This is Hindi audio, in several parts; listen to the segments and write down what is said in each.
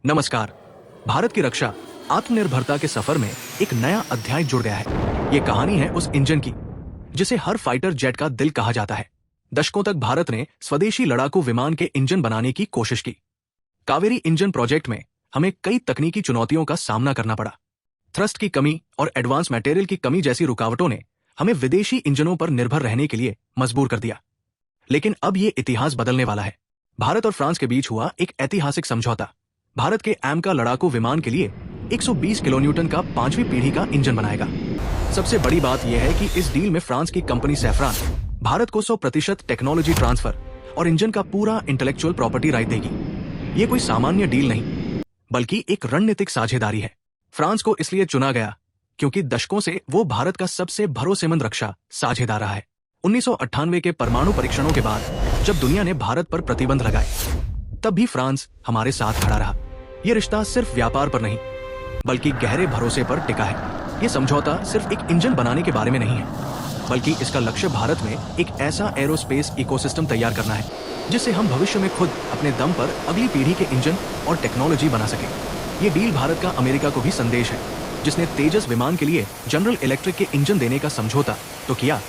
नमस्कार। भारत की रक्षा आत्मनिर्भरता के सफर में एक नया अध्याय जुड़ गया है। ये कहानी है उस इंजन की जिसे हर फाइटर जेट का दिल कहा जाता है। दशकों तक भारत ने स्वदेशी लड़ाकू विमान के इंजन बनाने की कोशिश की। कावेरी इंजन प्रोजेक्ट में हमें कई तकनीकी चुनौतियों का सामना करना पड़ा। थ्रस्ट की कमी और एडवांस मटेरियल की कमी जैसी रुकावटों ने हमें विदेशी इंजनों पर निर्भर रहने के लिए मजबूर कर दिया। लेकिन अब ये इतिहास बदलने वाला है। भारत और फ्रांस के बीच हुआ एक ऐतिहासिक समझौता भारत के एमका लड़ाकू विमान के लिए 120 किलोन्यूटन का 5वीं पीढ़ी का इंजन बनाएगा। सबसे बड़ी बात यह है कि इस डील में फ्रांस की कंपनी सैफ्रान भारत को 100% टेक्नोलॉजी ट्रांसफर और इंजन का पूरा इंटेलेक्चुअल प्रॉपर्टी राइट देगी। ये कोई सामान्य डील नहीं, बल्कि एक रणनीतिक साझेदारी है। फ्रांस को इसलिए चुना गया क्योंकि दशकों से वो भारत का सबसे भरोसेमंद रक्षा साझेदार रहा है। 1998 के परमाणु परीक्षणों के बाद जब दुनिया ने भारत पर प्रतिबंध लगाए, तब भी फ्रांस हमारे साथ खड़ा रहा। ये रिश्ता सिर्फ व्यापार पर नहीं, बल्कि गहरे भरोसे पर टिका है। ये समझौता सिर्फ एक इंजन बनाने के बारे में नहीं है, बल्कि इसका लक्ष्य भारत में एक ऐसा एरोस्पेस इकोसिस्टम तैयार करना है जिससे हम भविष्य में खुद अपने दम पर अगली पीढ़ी के इंजन और टेक्नोलॉजी बना सकें। ये डील भारत का अमेरिका को भी संदेश है, जिसने तेजस विमान के लिए जनरल इलेक्ट्रिक के इंजन देने का समझौता तो किया,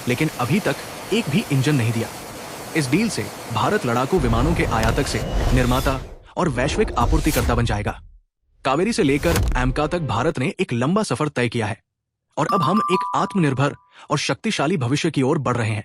लेकिन अभी तक एक भी इंजन नहीं दिया। इस डील से भारत लड़ाकू विमानों के आयातक से निर्माता और वैश्विक आपूर्तिकर्ता बन जाएगा। कावेरी से लेकर एमका तक भारत ने एक लंबा सफर तय किया है और अब हम एक आत्मनिर्भर और शक्तिशाली भविष्य की ओर बढ़ रहे हैं।